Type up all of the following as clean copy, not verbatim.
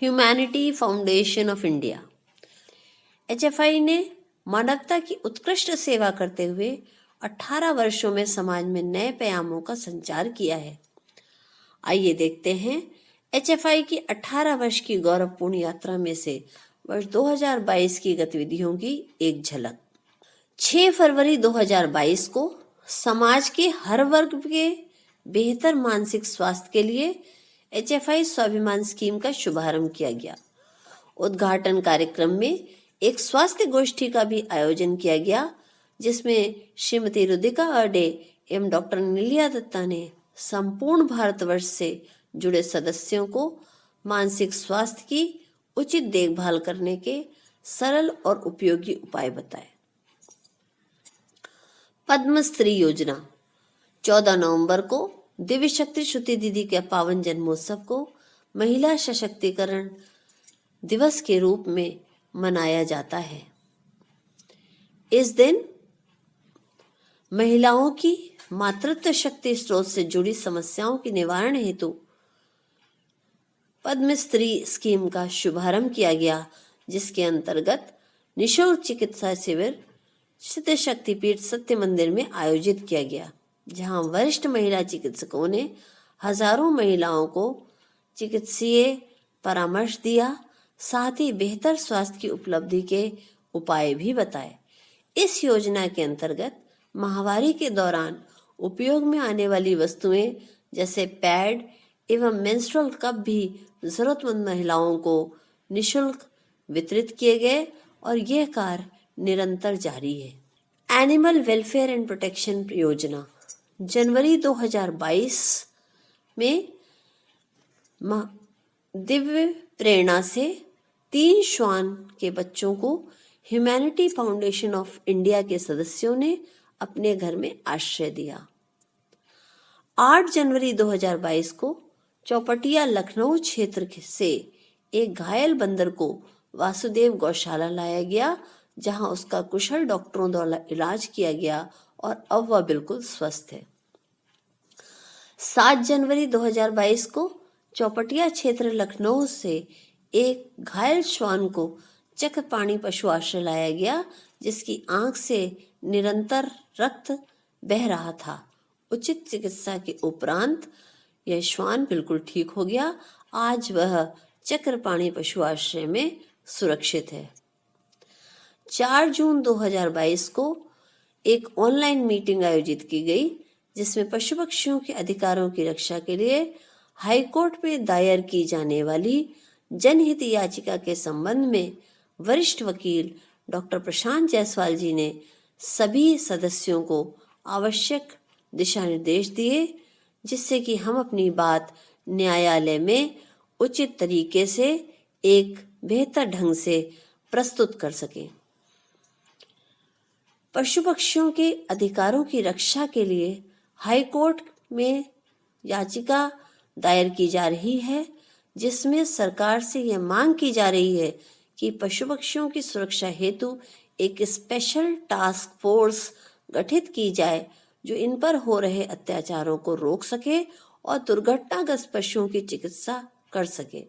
Humanity foundation of India एचएफआई ने मानवता की उत्कृष्ट सेवा करते हुए 18 वर्षों में समाज में नए पैगामों का संचार किया है। आइए देखते हैं एचएफआई की 18 वर्ष की गौरवपूर्ण यात्रा में से वर्ष 2022 की गतिविधियों की एक झलक। 6 फरवरी 2022 को समाज के हर वर्ग के बेहतर मानसिक स्वास्थ्य के लिए एचएफआई स्वाभिमान स्कीम का शुभारंभ किया गया। उद्घाटन कार्यक्रम में एक स्वास्थ्य गोष्ठी का भी आयोजन किया गया, जिसमें श्रीमती रुदिका अर्डे एवं डॉक्टर नीलिया दत्ता ने संपूर्ण भारतवर्ष से जुड़े सदस्यों को मानसिक स्वास्थ्य की उचित देखभाल करने के सरल और उपयोगी उपाय बताए। पद्म स्त्री योजना 14 नवंबर को दिव्य शक्ति श्रुति दीदी के पावन जन्मोत्सव को महिला सशक्तिकरण दिवस के रूप में मनाया जाता है। इस दिन महिलाओं की मातृत्व शक्ति स्रोत से जुड़ी समस्याओं के निवारण हेतु पद्म स्त्री स्कीम का शुभारंभ किया गया, जिसके अंतर्गत निःशुल्क चिकित्सा शिविर सिद्ध शक्तिपीठ सत्य मंदिर में आयोजित किया गया, जहां वरिष्ठ महिला चिकित्सकों ने हजारों महिलाओं को चिकित्सीय परामर्श दिया, साथ ही बेहतर स्वास्थ्य की उपलब्धि के उपाय भी बताए। इस योजना के अंतर्गत माहवारी के दौरान उपयोग में आने वाली वस्तुएं जैसे पैड एवं मेंस्ट्रुअल कप भी जरूरतमंद महिलाओं को निःशुल्क वितरित किए गए और यह कार्य निरंतर जारी है। एनिमल वेलफेयर एंड प्रोटेक्शन योजना जनवरी 2022 में दिव्य प्रेरणा से 3 श्वान के बच्चों को ह्यूमैनिटी फाउंडेशन ऑफ इंडिया के सदस्यों ने अपने घर में आश्रय दिया। 8 जनवरी 2022 को चौपटिया लखनऊ क्षेत्र से एक घायल बंदर को वासुदेव गौशाला लाया गया, जहां उसका कुशल डॉक्टरों द्वारा इलाज किया गया और अब वह बिल्कुल स्वस्थ है। 7 जनवरी 2022 को चौपटिया क्षेत्र लखनऊ से एक घायल श्वान को चक्रपाणी पशु आश्रय लाया गया, जिसकी आंख से निरंतर रक्त बह रहा था। उचित चिकित्सा के उपरांत यह श्वान बिल्कुल ठीक हो गया। आज वह चक्रपाणी पशु आश्रय में सुरक्षित है। 4 जून 2022 को एक ऑनलाइन मीटिंग आयोजित की गई, जिसमें पशु पक्षियों के अधिकारों की रक्षा के लिए हाईकोर्ट में दायर की जाने वाली जनहित याचिका के संबंध में वरिष्ठ वकील डॉक्टर प्रशांत जायसवाल जी ने सभी सदस्यों को आवश्यक दिशा निर्देश दिए, जिससे कि हम अपनी बात न्यायालय में उचित तरीके से एक बेहतर ढंग से प्रस्तुत कर सकें। पशु पक्षियों के अधिकारों की रक्षा के लिए हाईकोर्ट में याचिका दायर की जा रही है, जिसमें सरकार से यह मांग की जा रही है कि पशु पक्षियों की सुरक्षा हेतु एक स्पेशल टास्क फोर्स गठित की जाए, जो इन पर हो रहे अत्याचारों को रोक सके और दुर्घटनाग्रस्त पशुओं की चिकित्सा कर सके,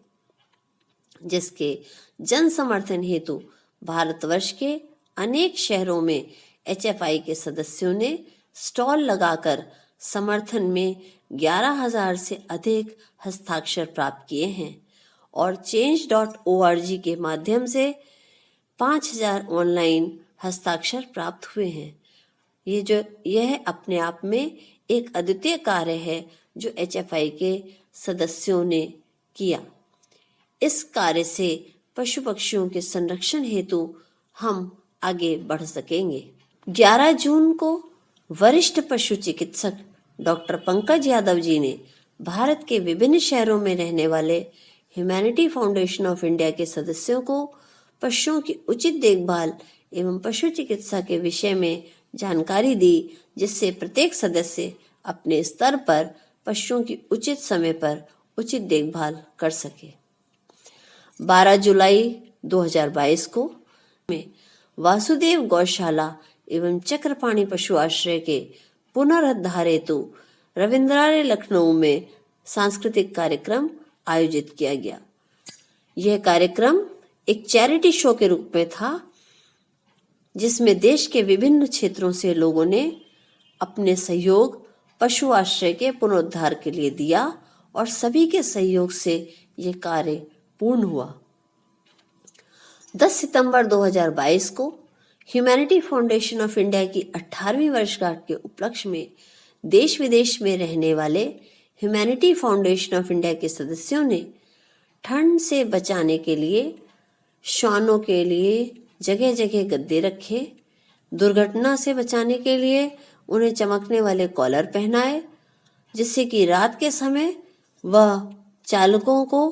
जिसके जन समर्थन हेतु भारतवर्ष के अनेक शहरों में एचएफआई के सदस्यों ने स्टॉल लगाकर समर्थन में 11,000 से अधिक हस्ताक्षर प्राप्त किए हैं और change.org के माध्यम से 5,000 ऑनलाइन हस्ताक्षर प्राप्त हुए हैं। यह अपने आप में एक अद्वितीय कार्य है जो एचएफआई के सदस्यों ने किया। इस कार्य से पशु पक्षियों के संरक्षण हेतु हम आगे बढ़ सकेंगे। 11 जून को वरिष्ठ पशु चिकित्सक डॉक्टर पंकज यादव जी ने भारत के विभिन्न शहरों में रहने वाले ह्यूमैनिटी फाउंडेशन ऑफ इंडिया के सदस्यों को पशुओं की उचित देखभाल एवं पशु चिकित्सा के विषय में जानकारी दी, जिससे प्रत्येक सदस्य अपने स्तर पर पशुओं की उचित समय पर उचित देखभाल कर सके। 12 जुलाई 2022 को में वासुदेव गौशाला एवं चक्रपाणी पशु आश्रय के पुनरुद्धार हेतु रविंद्रालय लखनऊ में सांस्कृतिक कार्यक्रम आयोजित किया गया। यह कार्यक्रम एक चैरिटी शो के रूप में था, जिसमें देश के विभिन्न क्षेत्रों से लोगों ने अपने सहयोग पशु आश्रय के पुनरुद्धार के लिए दिया और सभी के सहयोग से यह कार्य पूर्ण हुआ। 10 सितंबर 2022 को ह्यूमैनिटी फाउंडेशन ऑफ इंडिया की 18वीं वर्षगांठ के उपलक्ष्य में देश विदेश में रहने वाले ह्यूमैनिटी फाउंडेशन ऑफ इंडिया के सदस्यों ने ठंड से बचाने के लिए श्वानों के लिए जगह जगह गद्दे रखे, दुर्घटना से बचाने के लिए उन्हें चमकने वाले कॉलर पहनाए, जिससे कि रात के समय वह चालकों को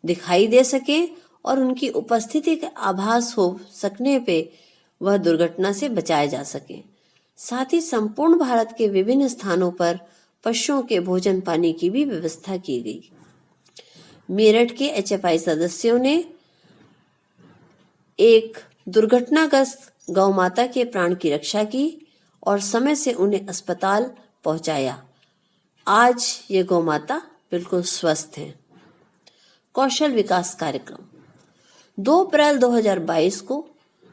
दिखाई दे सके और उनकी उपस्थिति का आभास हो सकने पे वह दुर्घटना से बचाए जा सके। साथ ही संपूर्ण भारत के विभिन्न स्थानों पर पशुओं के भोजन पानी की भी व्यवस्था की गई। मेरठ के HFI सदस्यों ने एक दुर्घटनाग्रस्त गौ माता के प्राण की रक्षा की और समय से उन्हें अस्पताल पहुंचाया। आज ये गौ माता बिल्कुल स्वस्थ है। कौशल विकास कार्यक्रम 2 अप्रैल 2022 को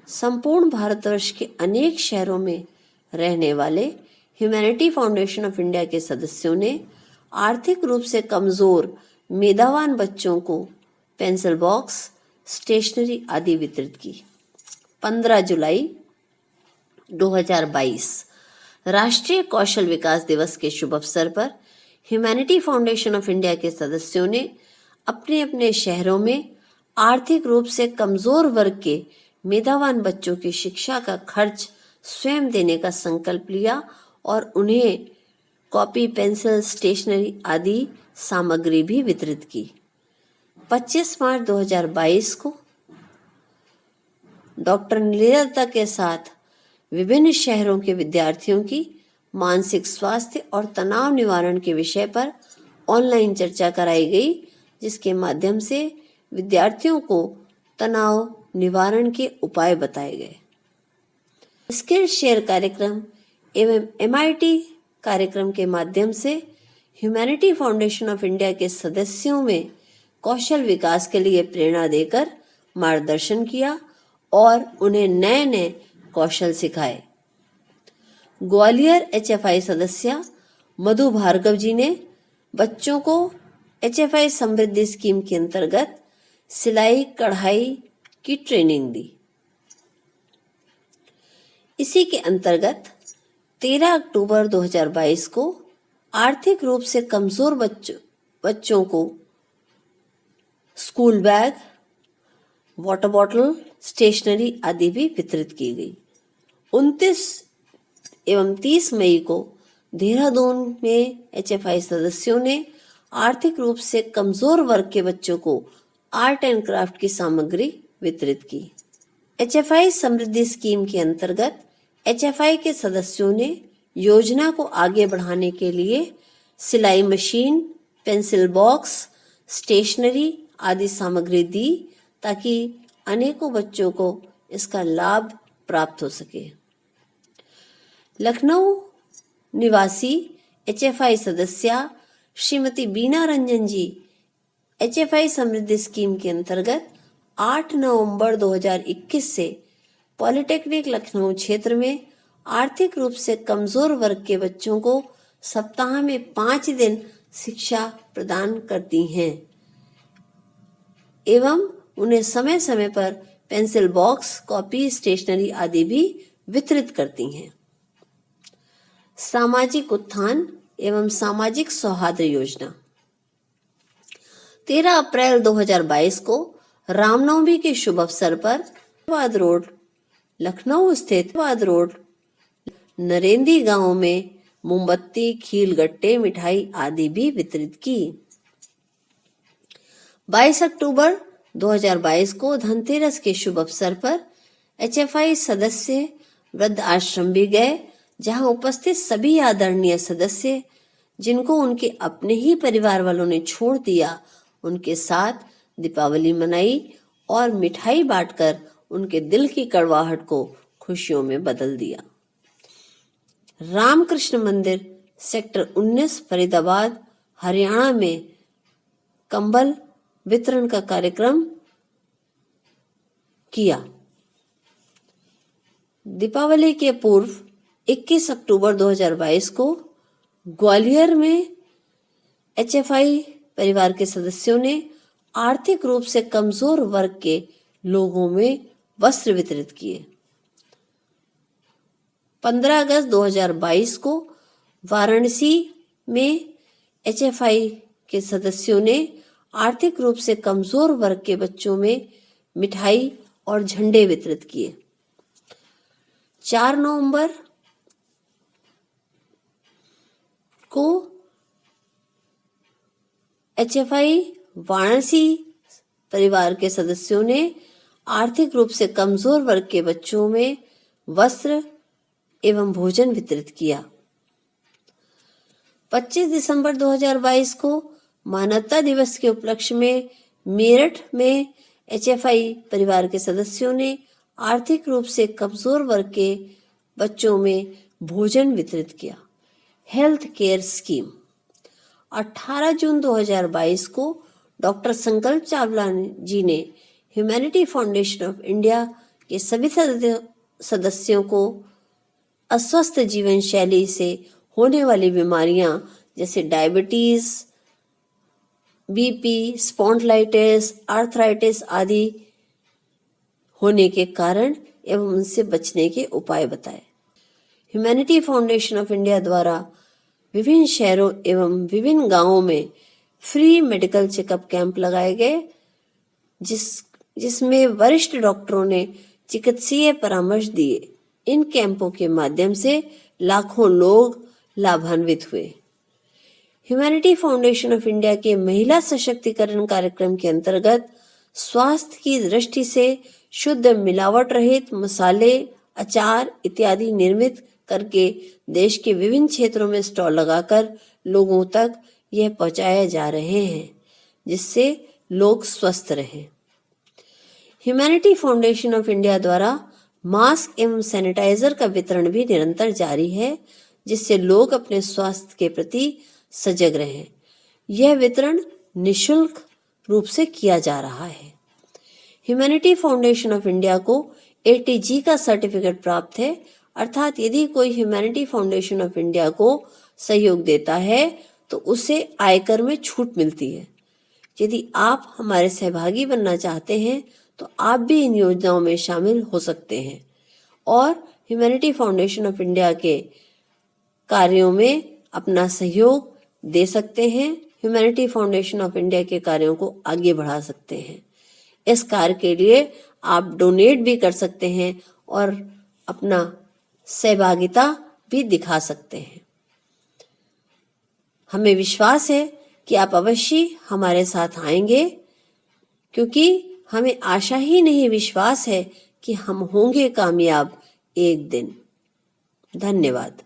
संपूर्ण भारतवर्ष के अनेक शहरों में रहने वाले ह्यूमैनिटी फाउंडेशन ऑफ इंडिया के सदस्यों ने आर्थिक रूप से कमजोर मेधावान बच्चों को पेंसिल बॉक्स, स्टेशनरी आदि वितरित की। 15 जुलाई 2022 राष्ट्रीय कौशल विकास दिवस के शुभ अवसर पर ह्यूमैनिटी फाउंडेशन ऑफ इंडिया के सदस्यों ने अपने अपने शहरों में आर्थिक रूप से कमजोर वर्ग के मेधावान बच्चों की शिक्षा का खर्च स्वयं देने का संकल्प लिया और उन्हें कॉपी, पेंसिल, स्टेशनरी आदि सामग्री भी वितरित की। 25 मार्च 2022 को डॉक्टर नीलता के साथ विभिन्न शहरों के विद्यार्थियों की मानसिक स्वास्थ्य और तनाव निवारण के विषय पर ऑनलाइन चर्चा कराई गई, जिसके माध्यम से विद्यार्थियों को तनाव निवारण के उपाय बताए गए। स्किल शेयर कार्यक्रम एवं MIT कार्यक्रम के माध्यम से ह्यूमैनिटी फाउंडेशन ऑफ इंडिया के सदस्यों में कौशल विकास के लिए प्रेरणा देकर मार्गदर्शन किया और उन्हें नए नए कौशल सिखाए। ग्वालियर HFI सदस्य मधु भार्गव जी ने बच्चों को HFI समृद्धि स्कीम के अंतर्गत सिलाई कढ़ाई की ट्रेनिंग दी। इसी के अंतर्गत 13 अक्टूबर 2022 को आर्थिक रूप से कमजोर बच्चों को school bag, water bottle, stationery आदि भी वितरित की गई। 29 एवं 30 मई को देहरादून में HFI सदस्यों ने आर्थिक रूप से कमजोर वर्ग के बच्चों को आर्ट एंड क्राफ्ट की सामग्री वितरित की। HFI समृद्धि स्कीम के अंतर्गत HFI के सदस्यों ने योजना को आगे बढ़ाने के लिए सिलाई मशीन, पेंसिल बॉक्स, स्टेशनरी आदि सामग्री दी ताकि अनेकों बच्चों को इसका लाभ प्राप्त हो सके। लखनऊ निवासी HFI सदस्या श्रीमती बीना रंजन जी HFI समृद्धि स्कीम के अंतर्गत 8 नवंबर 2021 से पॉलिटेक्निक लखनऊ क्षेत्र में आर्थिक रूप से कमजोर वर्ग के बच्चों को सप्ताह में 5 दिन शिक्षा प्रदान करती हैं एवं उन्हें समय समय पर पेंसिल बॉक्स, कॉपी, स्टेशनरी आदि भी वितरित करती हैं। सामाजिक उत्थान एवं सामाजिक सौहार्द योजना 13 अप्रैल 2022 को रामनवमी के शुभ अवसर पर वाद रोड लखनऊ स्थित वाद रोड नरेंदी गांव में मोमबत्ती, खील गट्टे, मिठाई आदि भी वितरित की। 22 अक्टूबर 2022 को धनतेरस के शुभ अवसर पर HFI सदस्य वृद्ध आश्रम भी गए, जहां उपस्थित सभी आदरणीय सदस्य जिनको उनके अपने ही परिवार वालों ने छोड़ दिया, उनके साथ दीपावली मनाई और मिठाई बांटकर उनके दिल की कड़वाहट को खुशियों में बदल दिया। रामकृष्ण मंदिर सेक्टर 19 फरीदाबाद हरियाणा में कंबल वितरण का कार्यक्रम किया। दीपावली के पूर्व 21 अक्टूबर 2022 को ग्वालियर में HFI परिवार के सदस्यों ने आर्थिक रूप से कमजोर वर्ग के लोगों में वस्त्र वितरित किए। 15 अगस्त 2022 को वाराणसी में HFI के सदस्यों ने आर्थिक रूप से कमजोर वर्ग के बच्चों में मिठाई और झंडे वितरित किए। 4 नवंबर को HFI वाराणसी परिवार के सदस्यों ने आर्थिक रूप से कमजोर वर्ग के बच्चों में वस्त्र एवं भोजन वितरित किया। 25 दिसंबर 2022 को मानवता दिवस के उपलक्ष्य में मेरठ में HFI परिवार के सदस्यों ने आर्थिक रूप से कमजोर वर्ग के बच्चों में भोजन वितरित किया। Health care scheme. 18 जून 2022 को डॉक्टर संकल्प चावला जी ने ह्यूमैनिटी फाउंडेशन ऑफ इंडिया के सभी सदस्यों को अस्वस्थ जीवन शैली से होने वाली बीमारियां जैसे डायबिटीज, BP, स्पॉन्डिलाइटिस, आर्थराइटिस आदि होने के कारण एवं उनसे बचने के उपाय बताए। ह्यूमैनिटी फाउंडेशन ऑफ इंडिया द्वारा विभिन्न शहरों एवं विभिन्न गांवों में फ्री मेडिकल चेकअप कैंप लगाए गए, जिसमें वरिष्ठ डॉक्टरों ने चिकित्सीय परामर्श दिए। इन कैंपों के माध्यम से लाखों लोग लाभान्वित हुए। ह्यूमैनिटी फाउंडेशन ऑफ इंडिया के महिला सशक्तिकरण कार्यक्रम के अंतर्गत स्वास्थ्य की दृष्टि से शुद्ध मिलावट रहित मसाले, अचार इत्यादि निर्मित करके देश के विभिन्न क्षेत्रों में स्टॉल लगाकर लोगों तक यह पहुंचाए जा रहे हैं, जिससे लोग स्वस्थ रहें। ह्यूमैनिटी फाउंडेशन ऑफ इंडिया द्वारा मास्क एवं सैनिटाइजर का वितरण भी निरंतर जारी है, जिससे लोग अपने स्वास्थ्य के प्रति सजग रहें। यह वितरण निःशुल्क रूप से किया जा रहा है। ह्यूमैनिटी फाउंडेशन ऑफ इंडिया को ATG का सर्टिफिकेट प्राप्त है, अर्थात यदि कोई ह्यूमैनिटी फाउंडेशन ऑफ इंडिया को सहयोग देता है तो उसे आयकर में छूट मिलती है। यदि आप हमारे सहभागी बनना चाहते हैं तो आप भी इन योजनाओं में शामिल हो सकते हैं और ह्यूमैनिटी फाउंडेशन ऑफ इंडिया के कार्यों में अपना सहयोग दे सकते हैं। ह्यूमैनिटी फाउंडेशन ऑफ इंडिया के कार्यों को आगे बढ़ा सकते हैं। इस कार्य के लिए आप डोनेट भी कर सकते हैं और अपना सहभागिता भी दिखा सकते हैं। हमें विश्वास है कि आप अवश्य हमारे साथ आएंगे, क्योंकि हमें आशा ही नहीं विश्वास है कि हम होंगे कामयाब एक दिन। धन्यवाद।